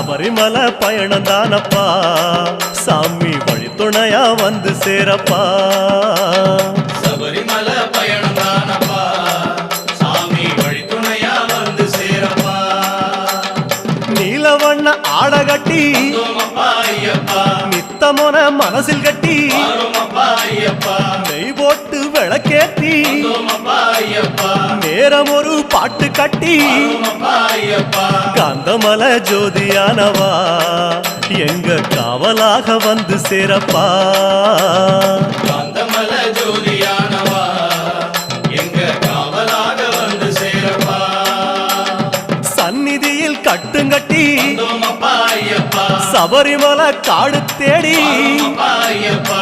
சபரிமலை பயணம் தானப்பா சாமி வழி துணையா வந்து சேரப்பா சபரிமலை பயணம் தானப்பா சாமி வழி துணையா வந்து சேரப்பா நீலவண்ண ஆடகட்டி ஐயப்பா நித்தமோன மனசில் கட்டி ஐயப்பா நெய் போட்டு விளக்கேத்தி ஐயப்பா நேரம் ஒரு பாட்டு கட்டி ஐயப்பா காந்தமல ஜோதியானவா எங்க காவலாக வந்து சேரப்பா காந்தமல ஜோதியானவா எங்க காவலாக வந்து சேரப்பா சந்நிதியில் கட்டுங்கட்டி ஐயப்பா சபரிமலை காடு தேடி ஐயப்பா